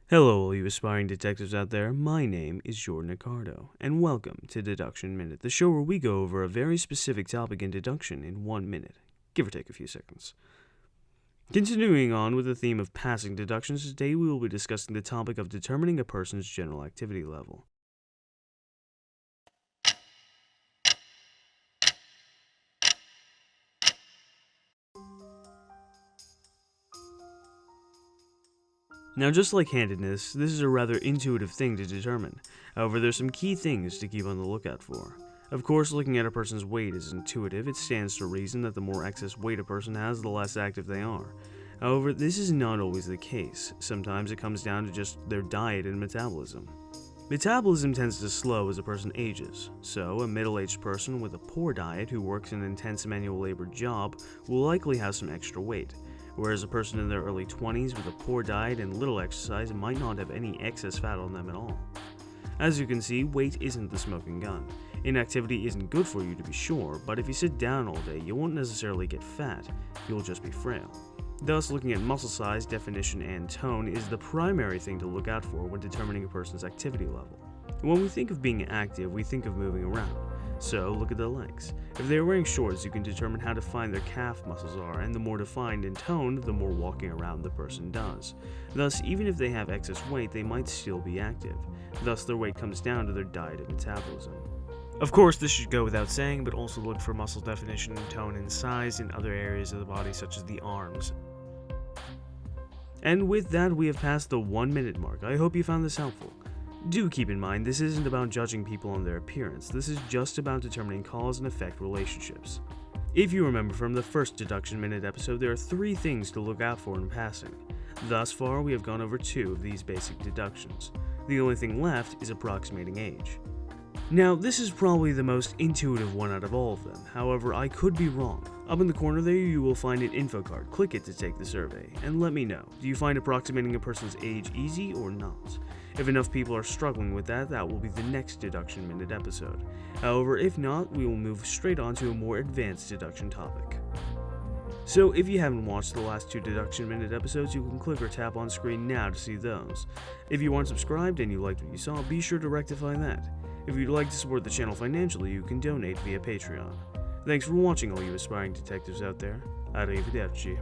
Hello, all you aspiring detectives out there. My name is Jordan Cardall, and welcome to Deduction Minute, the show where we go over a very specific topic in deduction in 1 minute, give or take a few seconds. Continuing on with the theme of passing deductions, today we will be discussing the topic of determining a person's general activity level. Now, just like handedness, this is a rather intuitive thing to determine. However, there's some key things to keep on the lookout for. Of course, looking at a person's weight is intuitive. It stands to reason that the more excess weight a person has, the less active they are. However, this is not always the case. Sometimes it comes down to just their diet and metabolism. Metabolism tends to slow as a person ages, so a middle-aged person with a poor diet who works an intense manual labor job will likely have some extra weight, whereas a person in their early 20s with a poor diet and little exercise might not have any excess fat on them at all. As you can see, weight isn't the smoking gun. Inactivity isn't good for you to be sure, but if you sit down all day, you won't necessarily get fat, you'll just be frail. Thus, looking at muscle size, definition, and tone is the primary thing to look out for when determining a person's activity level. When we think of being active, we think of moving around. So, look at their legs. If they are wearing shorts, you can determine how defined their calf muscles are, and the more defined and toned, the more walking around the person does. Thus, even if they have excess weight, they might still be active. Thus, their weight comes down to their diet and metabolism. Of course, this should go without saying, but also look for muscle definition, tone, and size in other areas of the body, such as the arms. And with that, we have passed the 1 minute mark. I hope you found this helpful. Do keep in mind, this isn't about judging people on their appearance. This is just about determining cause and effect relationships. If you remember from the first Deduction Minute episode, there are 3 things to look out for in passing. Thus far, we have gone over 2 of these basic deductions. The only thing left is approximating age. Now, this is probably the most intuitive one out of all of them. However, I could be wrong. Up in the corner there, you will find an info card. Click it to take the survey, and let me know. Do you find approximating a person's age easy or not? If enough people are struggling with that, that will be the next Deduction Minute episode. However, if not, we will move straight on to a more advanced deduction topic. So, if you haven't watched the last 2 Deduction Minute episodes, you can click or tap on screen now to see those. If you aren't subscribed and you liked what you saw, be sure to rectify that. If you'd like to support the channel financially, you can donate via Patreon. Thanks for watching, all you aspiring detectives out there. Arrivederci.